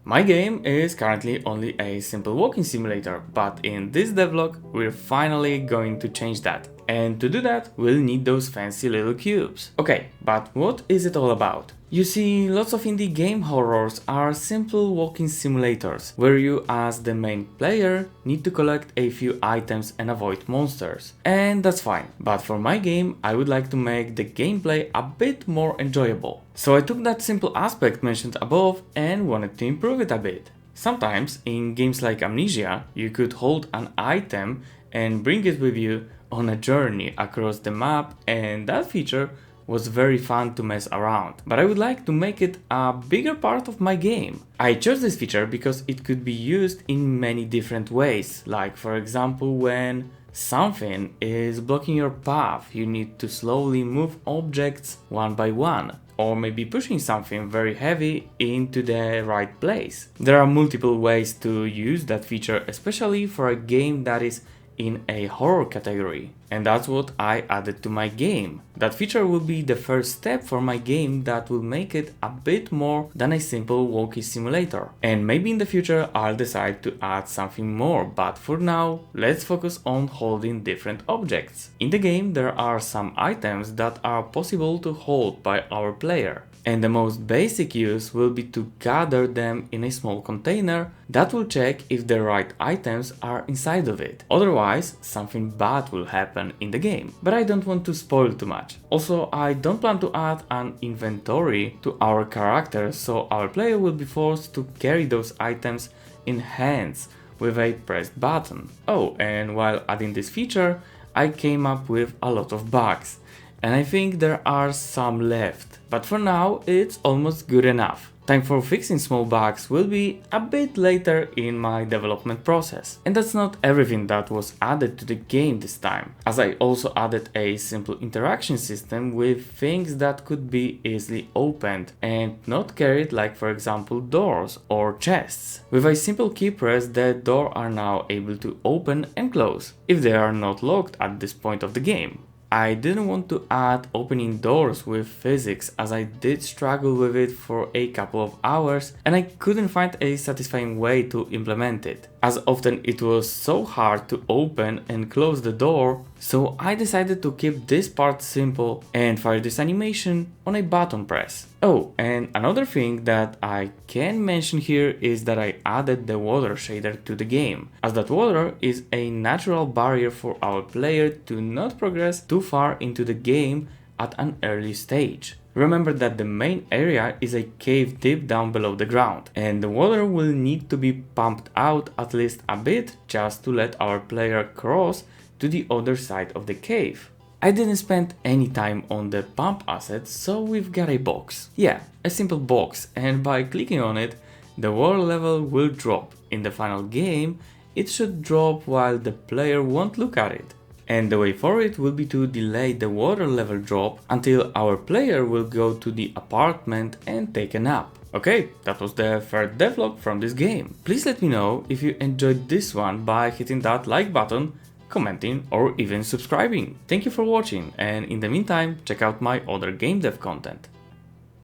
My game is currently only a simple walking simulator, but in this devlog we're finally going to change that. And to do that, we'll need those fancy little cubes. Okay, but what is it all about? You see, lots of indie game horrors are simple walking simulators, where you as the main player need to collect a few items and avoid monsters. And that's fine, but for my game I would like to make the gameplay a bit more enjoyable. So I took that simple aspect mentioned above and wanted to improve it a bit. Sometimes, in games like Amnesia, you could hold an item and bring it with you on a journey across the map, and that feature was very fun to mess around. But I would like to make it a bigger part of my game. I chose this feature because it could be used in many different ways, like for example when something is blocking your path, you need to slowly move objects one by one, or maybe pushing something very heavy into the right place. There are multiple ways to use that feature, especially for a game that is in a horror category, and that's what I added to my game. That feature will be the first step for my game that will make it a bit more than a simple walkie simulator. And maybe in the future I'll decide to add something more, but for now let's focus on holding different objects. In the game there are some items that are possible to hold by our player, and the most basic use will be to gather them in a small container that will check if the right items are inside of it. Otherwise, something bad will happen in the game. But I don't want to spoil too much. Also, I don't plan to add an inventory to our character, so our player will be forced to carry those items in hands with a pressed button. Oh, and while adding this feature, I came up with a lot of bugs, and I think there are some left, but for now it's almost good enough. Time for fixing small bugs will be a bit later in my development process. And that's not everything that was added to the game this time, as I also added a simple interaction system with things that could be easily opened and not carried, like for example doors or chests. With a simple key press, the doors are now able to open and close if they are not locked at this point of the game. I didn't want to add opening doors with physics, as I did struggle with it for a couple of hours and I couldn't find a satisfying way to implement it, as often it was so hard to open and close the door, so I decided to keep this part simple and fire this animation on a button press. Oh, and another thing that I can mention here is that I added the water shader to the game, as that water is a natural barrier for our player to not progress too far into the game at an early stage. Remember that the main area is a cave deep down below the ground, and the water will need to be pumped out at least a bit just to let our player cross to the other side of the cave. I didn't spend any time on the pump asset, so we've got a box. Yeah, a simple box, and by clicking on it, the water level will drop. In the final game, it should drop while the player won't look at it. And the way for it will be to delay the water level drop until our player will go to the apartment and take a nap. Okay, that was the third devlog from this game. Please let me know if you enjoyed this one by hitting that like button, commenting or even subscribing. Thank you for watching, and in the meantime check out my other game dev content.